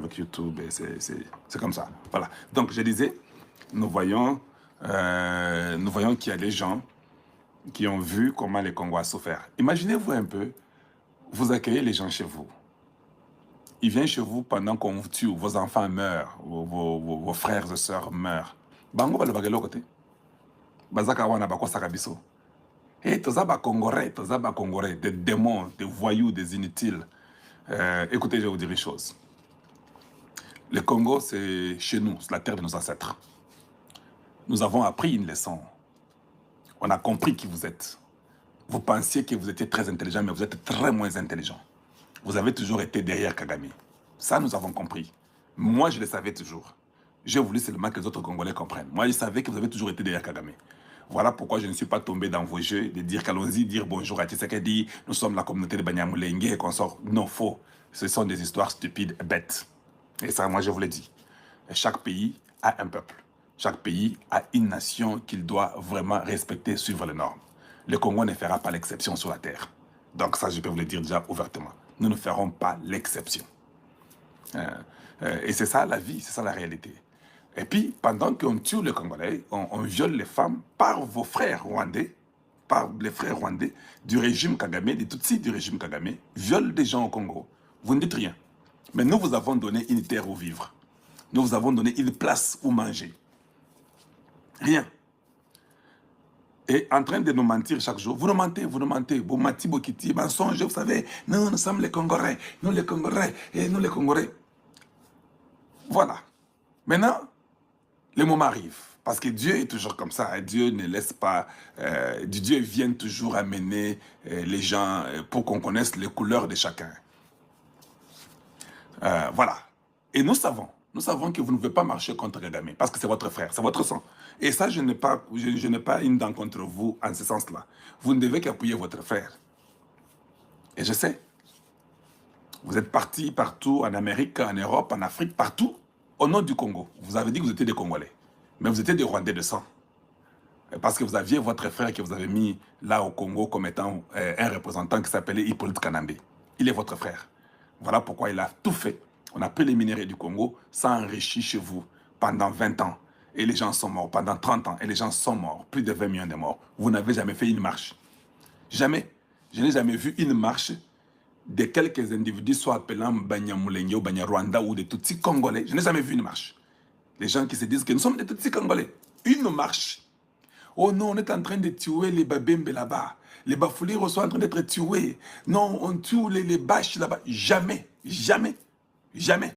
avec YouTube, c'est comme ça. Voilà. Donc, je disais, nous voyons qu'il y a des gens qui ont vu comment les Congos ont souffert. Imaginez-vous un peu, vous accueillez les gens chez vous. Ils viennent chez vous pendant qu'on vous tue, vos enfants meurent, vos frères et sœurs meurent. Bango va le bagage côté. Bazaka wana bako sakabiso. Et tozaba Congolais, des démons, des voyous, des inutiles. Écoutez, je vais vous dire une chose. Le Congo, c'est chez nous, c'est la terre de nos ancêtres. Nous avons appris une leçon. On a compris qui vous êtes. Vous pensiez que vous étiez très intelligent, mais vous êtes très moins intelligent. Vous avez toujours été derrière Kagame. Ça, nous avons compris. Moi, je le savais toujours. J'ai voulu seulement que les autres Congolais comprennent. Moi, je savais que vous avez toujours été derrière Kagame. Voilà pourquoi je ne suis pas tombé dans vos jeux de dire qu'allons-y, dire bonjour à Tshisekedi, nous sommes la communauté de Banyamulenge et qu'on sort. Non, faux. Ce sont des histoires stupides et bêtes. Et ça, moi, je vous l'ai dit. Et chaque pays a un peuple. Chaque pays a une nation qu'il doit vraiment respecter, suivre les normes. Le Congo ne fera pas l'exception sur la terre. Donc ça, je peux vous le dire déjà ouvertement. Nous ne ferons pas l'exception. Et c'est ça la vie, c'est ça la réalité. Et puis, pendant qu'on tue les Congolais, on viole les femmes par vos frères rwandais, par les frères rwandais du régime Kagame, des Tutsis du régime Kagame, violent des gens au Congo. Vous ne dites rien. Mais nous vous avons donné une terre où vivre. Nous vous avons donné une place où manger. Rien. Et en train de nous mentir chaque jour, vous nous mentez, vous mentez. Vous mentez, Bokiti, mensonge, vous savez, nous sommes les Congolais, nous les Congolais, et nous les Congolais. Voilà. Maintenant, le moment arrive. Parce que Dieu est toujours comme ça. Dieu ne laisse pas... Dieu vient toujours amener les gens pour qu'on connaisse les couleurs de chacun. Voilà. Et nous savons que vous ne pouvez pas marcher contre Kagame. Parce que c'est votre frère, c'est votre sang. Et ça, je n'ai pas une dent contre vous en ce sens-là. Vous ne devez qu'appuyer votre frère. Et je sais. Vous êtes partis partout, en Amérique, en Europe, en Afrique, partout, au nom du Congo. Vous avez dit que vous étiez des Congolais. Mais vous étiez des Rwandais de sang. Parce que vous aviez votre frère que vous avez mis là au Congo comme étant un représentant qui s'appelait Hippolyte Kanambe. Il est votre frère. Voilà pourquoi il a tout fait. On a pris les minéraux du Congo, ça enrichit chez vous pendant 20 ans. Et les gens sont morts pendant 30 ans. Et les gens sont morts. Plus de 20 millions de morts. Vous n'avez jamais fait une marche. Jamais. Je n'ai jamais vu une marche de quelques individus, soit appelant Banyamulenge ou Banyarwanda ou des Tutsis congolais. Je n'ai jamais vu une marche. Les gens qui se disent que nous sommes des Tutsis congolais. Une marche. Oh non, on est en train de tuer les Babembe là-bas. Les Bafouliros sont en train d'être tués. Non, on tue les Bâches là-bas. Jamais. Jamais. Jamais.